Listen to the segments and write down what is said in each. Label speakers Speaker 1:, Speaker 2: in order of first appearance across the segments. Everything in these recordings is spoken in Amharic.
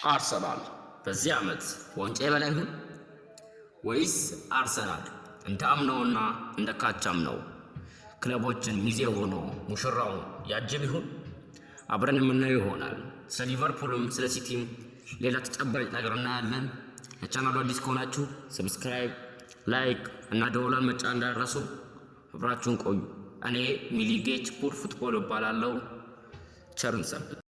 Speaker 1: አርሰናል በዚህ ዓመት ዋንጫ በላይ ይሁን ወይስ አርሰናል እንደ አምናውና እንደ ካቻምናው ክለቦችን ሚዜ ሆኖ ሙሽራውን ያጅብ ይሁን? አብረን የምናየው ይሆናል። ስለ ሊቨርፑልም ስለ ሲቲም ሌላ ተጨባጭ ነገር እናያለን። ለቻናሉ አዲስ ከሆናችሁ ሰብስክራይብ፣ ላይክ እና ደወሉን መጫን እንዳትረሱ። አብራችሁን ቆዩ። እኔ ሚሊ ጌች ፑል ፉትቦል እባላለሁ። ቸርን ሰንብቱ።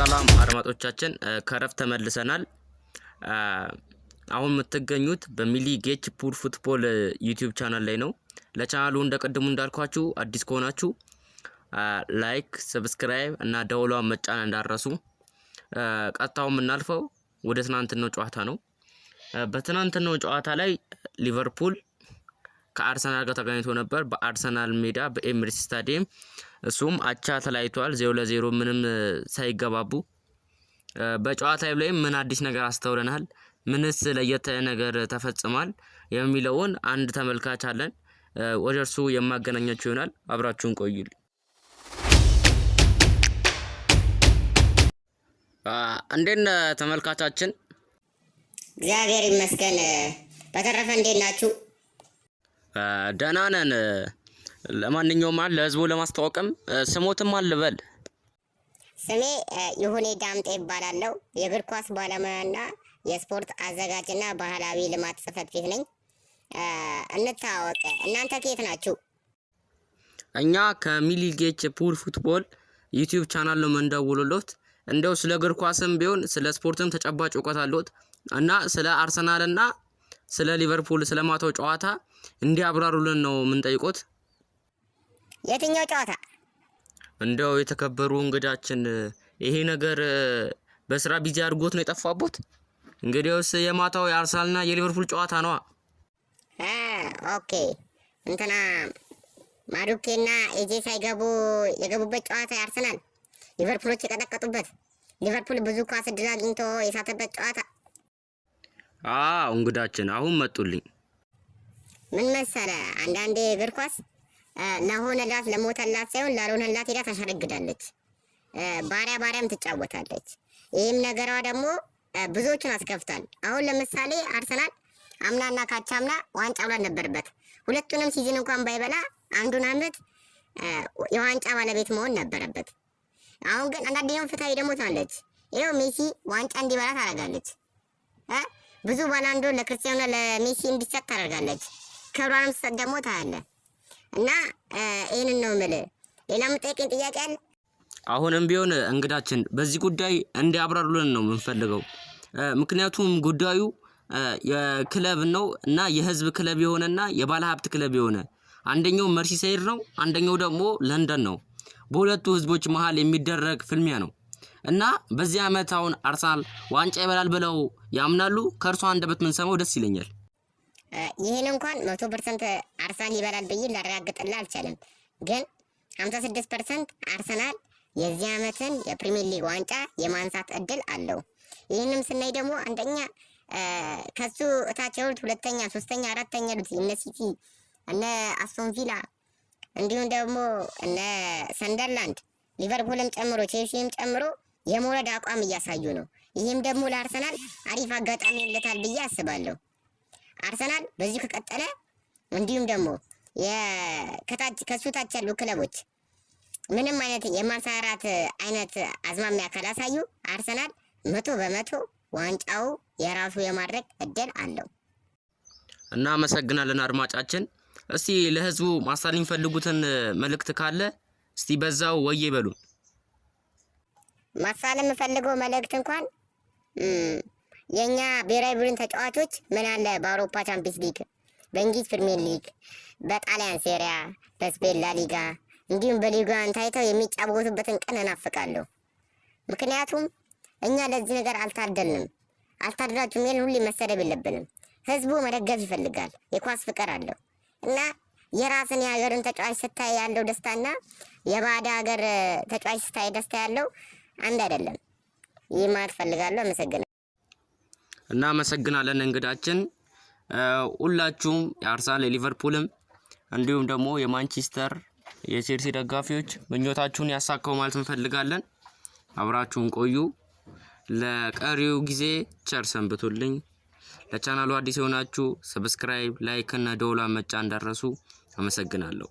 Speaker 1: ሰላም አድማጮቻችን፣ ከረፍት ተመልሰናል። አሁን የምትገኙት በሚሊ ጌች ፑል ፉትቦል ዩቲዩብ ቻናል ላይ ነው። ለቻናሉ እንደቀድሙ እንዳልኳችሁ አዲስ ከሆናችሁ ላይክ፣ ሰብስክራይብ እና ደወሏን መጫን እንዳትረሱ። ቀጥታው የምናልፈው ወደ ትናንትናው ጨዋታ ነው። በትናንትናው ጨዋታ ላይ ሊቨርፑል ከአርሰናል ጋር ተገናኝቶ ነበር በአርሰናል ሜዳ በኤምሬትስ ስታዲየም። እሱም አቻ ተለያይቷል 0-0 ምንም ሳይገባቡ። በጨዋታ ላይ ምን አዲስ ነገር አስተውለናል፣ ምንስ ለየት ነገር ተፈጽሟል የሚለውን አንድ ተመልካች አለን፣ ወደ እርሱ የማገናኛችሁ ይሆናል። አብራችሁን ቆዩል። እንዴት ነህ ተመልካቻችን?
Speaker 2: እግዚአብሔር ይመስገን። በተረፈ እንዴት ናችሁ?
Speaker 1: ደህና ነን። ለማንኛውም ለህዝቡ ለማስተዋወቅም ስሞትም አልበል።
Speaker 2: ስሜ ይሁኔ ዳምጤ ይባላለሁ። የእግር ኳስ ባለሙያና የስፖርት አዘጋጅና ባህላዊ ልማት ጽሕፈት ቤት ነኝ። እንታወቅ። እናንተ ከየት ናችሁ?
Speaker 1: እኛ ከሚሊ ጌች ፑል ፉትቦል ዩቲዩብ ቻናል ነው የምንደውልሎት። እንደው ስለ እግር ኳስም ቢሆን ስለ ስፖርትም ተጨባጭ እውቀት አለዎት እና ስለ አርሰናልና ስለ ሊቨርፑል ስለማታው ጨዋታ እንዲያብራሩልን ነው የምንጠይቆት።
Speaker 2: የትኛው ጨዋታ?
Speaker 1: እንደው የተከበሩ እንግዳችን ይሄ ነገር በስራ ቢዚ አድርጎት ነው የጠፋቦት? እንግዲያውስ የማታው የአርሰናልና የሊቨርፑል ጨዋታ ነው።
Speaker 2: ኦኬ። እንትና ማዱኬና ኤጄ ሳይገቡ የገቡበት ጨዋታ የአርሰናል ሊቨርፑሎች የቀጠቀጡበት፣ ሊቨርፑል ብዙ ኳስ እድል አግኝቶ የሳተበት ጨዋታ።
Speaker 1: እንግዳችን አሁን መጡልኝ።
Speaker 2: ምን መሰለ፣ አንዳንዴ እግር ኳስ ለሆነላት ለሞተላት ሳይሆን ላልሆነላት ሄዳ ታሸረግዳለች። ባሪያም ትጫወታለች። ይህም ነገሯ ደግሞ ብዙዎችን አስከፍቷል። አሁን ለምሳሌ አርሰናል አምናና ካቻምና ዋንጫ ብሏል ነበርበት። ሁለቱንም ሲዝን እንኳን ባይበላ አንዱን አመት የዋንጫ ባለቤት መሆን ነበረበት። አሁን ግን አንዳንዴም ፍትሃዊ ደግሞ ትሆናለች። ይኸው ሜሲ ዋንጫ እንዲበላ ታደርጋለች። ብዙ ባላንዶ ለክርስቲያኖ ለሜሲ እንዲሰጥ ታደርጋለች። ክብሯንም ስትሰጥ ደግሞ ታያለህ። እና ይህንን ነው የምልህ። ሌላ የምጠይቀኝ ጥያቄ አለ?
Speaker 1: አሁንም ቢሆን እንግዳችን በዚህ ጉዳይ እንዲያብራሩልን ነው የምንፈልገው። ምክንያቱም ጉዳዩ የክለብ ነው እና የህዝብ ክለብ የሆነና የባለ ሀብት ክለብ የሆነ፣ አንደኛው መርሲሳይድ ነው፣ አንደኛው ደግሞ ለንደን ነው። በሁለቱ ህዝቦች መሀል የሚደረግ ፍልሚያ ነው እና በዚህ ዓመት አሁን አርሰናል ዋንጫ ይበላል ብለው ያምናሉ? ከእርሷ አንደበት ምን ሰማው ደስ ይለኛል።
Speaker 2: ይህን እንኳን 100% አርሰናል ይበላል ብዬ ላረጋግጥልህ አልቻለም። ግን 56% አርሰናል የዚህ ዓመትን የፕሪሚየር ሊግ ዋንጫ የማንሳት እድል አለው። ይህንም ስናይ ደግሞ አንደኛ ከሱ እታች ያሉት ሁለተኛ፣ ሶስተኛ፣ አራተኛ ያሉት እነ ሲቲ፣ እነ አስቶን ቪላ እንዲሁም ደግሞ እነ ሰንደርላንድ፣ ሊቨርፑልም ጨምሮ ቼልሲም ጨምሮ የመውረድ አቋም እያሳዩ ነው። ይህም ደግሞ ለአርሰናል አሪፍ አጋጣሚ ይለታል ብዬ አስባለሁ። አርሰናል በዚሁ ከቀጠለ እንዲሁም ደግሞ ከሱ ታች ያሉ ክለቦች ምንም አይነት የማንሰራራት አይነት አዝማሚያ ካላሳዩ አርሰናል 100% ዋንጫው የራሱ የማድረግ እድል አለው።
Speaker 1: እናመሰግናለን አድማጫችን። እስቲ ለህዝቡ ማሳለፍ የሚፈልጉትን መልእክት ካለ እስቲ በዛው ወዬ በሉ።
Speaker 2: ማሳለፍ የምፈልገው መልእክት እንኳን የኛ ብሔራዊ ቡድን ተጫዋቾች ምን አለ በአውሮፓ ቻምፒየንስ ሊግ፣ በእንግሊዝ ፕሪሚየር ሊግ፣ በጣሊያን ሴሪያ፣ በስፔን ላሊጋ እንዲሁም በሊጓን ታይተው የሚጫወቱበትን ቀን እናፍቃለሁ። ምክንያቱም እኛ ለዚህ ነገር አልታደልንም። አልታደላችሁም ይሄን ሁሉ መሰደብ የለብንም። ህዝቡ መደገፍ ይፈልጋል። የኳስ ፍቅር አለው እና የራስን የሀገርን ተጫዋች ስታይ ያለው ደስታና የባዕድ ሀገር ተጫዋች ስታይ ደስታ ያለው አንድ አይደለም። ይህ ማለት ፈልጋለሁ። አመሰግናለሁ።
Speaker 1: እናመሰግናለን እንግዳችን። ሁላችሁም የአርሰናል የሊቨርፑልም እንዲሁም ደግሞ የማንቸስተር የቼልሲ ደጋፊዎች ምኞታችሁን ያሳካው ማለት እንፈልጋለን። አብራችሁን ቆዩ። ለቀሪው ጊዜ ቸር ሰንብቱልኝ። ለቻናሉ አዲስ የሆናችሁ ሰብስክራይብ፣ ላይክ እና ደወሏን መጫን እንዳትረሱ። አመሰግናለሁ።